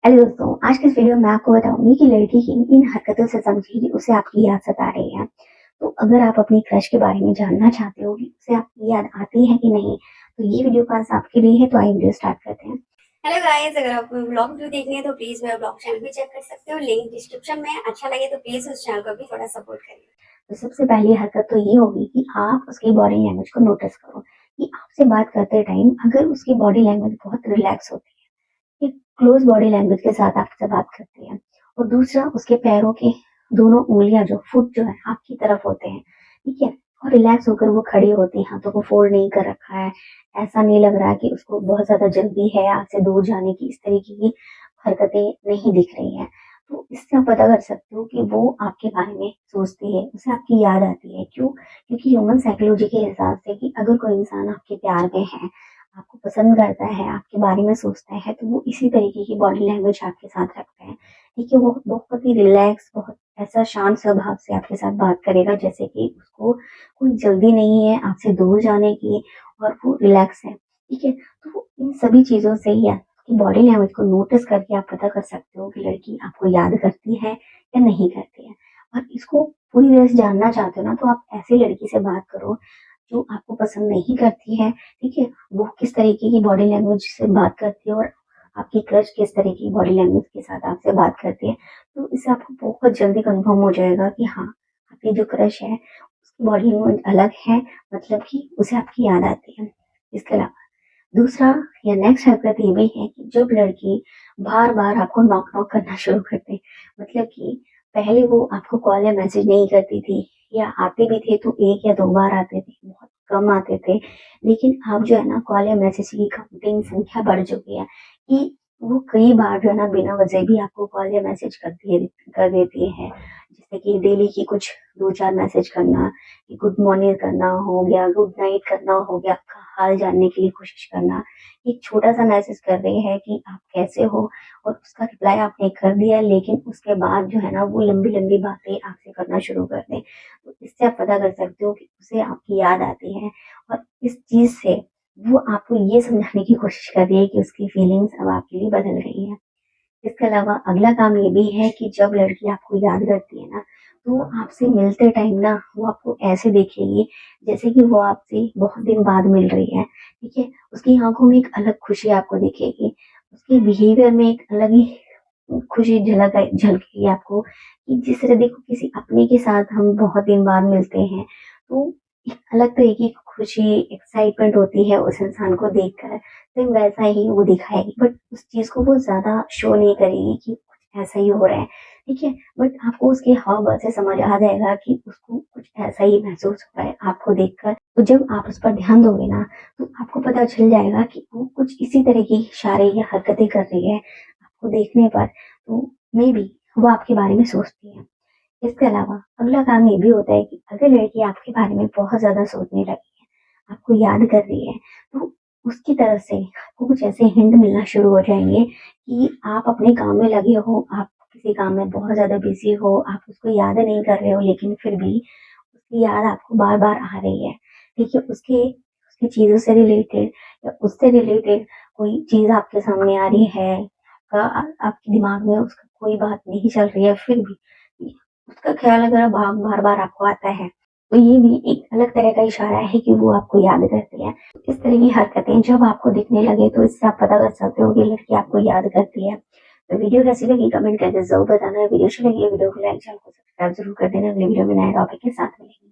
Hello दोस्तों, आज की इस वीडियो में आपको बताऊंगी कि लड़की की इन हरकतों से समझिए कि उसे आपकी याद सता रही है। तो अगर आप अपनी क्रश के बारे में जानना चाहते हो कि उसे आपकी याद आती है कि नहीं, तो ये वीडियो खास आपके लिए है। तो आइए वीडियो स्टार्ट करते हैं। हेलो गाइस, अगर आपको ब्लॉग वीडियो देखनी है तो प्लीज मेरा ब्लॉग चैनल भी चेक कर सकते हो। लिंक डिस्क्रिप्शन में। अच्छा लगे तो प्लीज उस चैनल को भी थोड़ा सपोर्ट करिए। तो सबसे पहली हरकत तो ये होगी कि आप उसकी बॉडी लैंग्वेज को नोटिस करो कि आपसे बात करते टाइम अगर उसकी बॉडी लैंग्वेज बहुत रिलैक्स होती है, एक क्लोज बॉडी लैंग्वेज के साथ आपसे बात करती है, और दूसरा उसके पैरों के दोनों उंगलियां जो फुट जो है आपकी तरफ होते हैं, ठीक है, और रिलैक्स होकर वो खड़ी होती है, हाथों को फोल्ड नहीं कर रखा है, ऐसा नहीं लग रहा है कि उसको बहुत ज्यादा जल्दी है आपसे दूर जाने की, इस तरीके की हरकतें नहीं दिख रही हैं। तो इससे आप पता कर सकते हो कि वो आपके बारे में सोचती है, उसे आपकी याद आती है। क्यों? क्योंकि ह्यूमन साइकोलॉजी के हिसाब से कि अगर कोई इंसान आपके प्यार में है, आपको पसंद करता है, आपके बारे में सोचता है, तो वो इसी तरीके की बॉडी लैंग्वेज आपके साथ रखता है। ठीक है, वो बहुत ही रिलैक्स, बहुत ऐसा शांत स्वभाव से आपके साथ बात करेगा, जैसे कि उसको कोई जल्दी नहीं है आपसे दूर जाने की, और वो रिलैक्स है। ठीक है, तो इन सभी चीज़ों से ही आपकी बॉडी लैंग्वेज को नोटिस करके आप पता कर सकते हो कि लड़की आपको याद करती है या नहीं करती है। और इसको पूरी तरह से जानना चाहते हो ना, तो आप ऐसी लड़की से बात करो जो आपको पसंद नहीं करती है। ठीक है, वो किस तरीके की बॉडी लैंग्वेज से बात करती है, और आपकी क्रश किस तरीके की बॉडी लैंग्वेज के साथ आपसे बात करती है। तो इससे आपको बहुत जल्दी कंफर्म हो जाएगा कि हाँ, आपकी जो क्रश है उसकी बॉडी लैंग्वेज अलग है, मतलब कि उसे आपकी याद आती है। इसके अलावा दूसरा या नेक्स्ट हरकत ये भी है कि जब लड़की बार-बार आपको नॉक नॉक करना शुरू कर दे, मतलब कि पहले वो आपको कॉल या मैसेज नहीं करती थी, या आते भी थे तो 1 या 2 बार आते थे, बहुत कम आते थे। लेकिन अब जो है ना, कॉल या मैसेज की काउंटिंग संख्या बढ़ चुकी है कि वो कई बार जो है ना, बिना वजह भी आपको कॉल या मैसेज कर देती है। जैसे कि डेली की कुछ 2-4 मैसेज करना, कि गुड मॉर्निंग करना हो गया, गुड नाइट करना हो गया, आपका हाल जानने के लिए कोशिश करना। एक छोटा-सा मैसेज कर रही है कि आप कैसे हो, और उसका रिप्लाई आपने कर दिया, लेकिन उसके बाद जो है ना, वो लंबी-लंबी बातें आपसे करना शुरू कर दें। तो इससे आप पता कर सकते हो कि उसे आपकी याद आती है, और इस चीज़ से वो आपको ये समझाने की कोशिश कर रही है कि उसकी फीलिंग्स अब आपके लिए बदल गई हैं। इसके अलावा अगला काम ये भी है कि जब लड़की आपको याद करती है ना, तो आपसे मिलते टाइम ना वो आपको ऐसे देखेगी जैसे कि वो आपसे बहुत दिन बाद मिल रही है। ठीक है? उसकी आँखों में एक अलग खुशी आपको दिखेगी, उसके बिहेवियर में एक अलग ही खुशी झलकेगी आपको, कि जिस तरह देखो किसी अपने के साथ हम बहुत दिन बाद मिलते हैं, तो एक अलग तरीके की खुशी, एक्साइटमेंट होती है उस इंसान को देखकर। सेम वैसा ही वो दिखाएगी, बट उस चीज़ को वो ज़्यादा शो नहीं करेगी कि कुछ ऐसा ही हो रहा है, ठीक है? बट आपको उसके हाव-भाव से समझ आ जाएगा कि उसको कुछ ऐसा ही महसूस हो रहा है आपको देखकर। तो जब आप उस पर ध्यान दोगे ना, तो आपको पता चल जाएगा कि वो कुछ इसी तरह की इशारे या हरकतें कर रही है आपको देखने पर, तो मेबी वो आपके बारे में सोचती है। इसके अलावा अगला काम ये भी होता है कि अगर लड़की आपके बारे में बहुत ज़्यादा सोचने लगी है, आपको याद कर रही है, तो उसकी तरफ से आपको कुछ ऐसे हिंट मिलना शुरू हो जाएँगे कि आप अपने काम में लगे हो, आप किसी काम में बहुत ज़्यादा बिज़ी हो, आप उसको याद नहीं कर रहे हो, लेकिन फिर भी उसकी याद आपको बार-बार आ रही है। देखिए, उसके उसकी चीज़ों से रिलेटेड या उससे रिलेटेड कोई चीज़ आपके सामने आ रही है, आपके दिमाग में उसका कोई बात नहीं चल रही है, फिर भी उसका ख़्याल अगर भाग बार-बार आपको आता है, तो ये भी एक अलग तरह का इशारा है कि वो आपको याद करती है। इस तरह की हरकतें जब आपको दिखने लगे, तो इससे आप पता कर सकते हो कि लड़की आपको याद करती है। तो वीडियो कैसी लगी कमेंट करके ज़रूर बताना। वीडियो अच्छी लगी है, वीडियो को लाइक, चैनल को सब्सक्राइब ज़रूर कर देना। अगली वीडियो में नए टॉपिक के साथ मिलेंगे।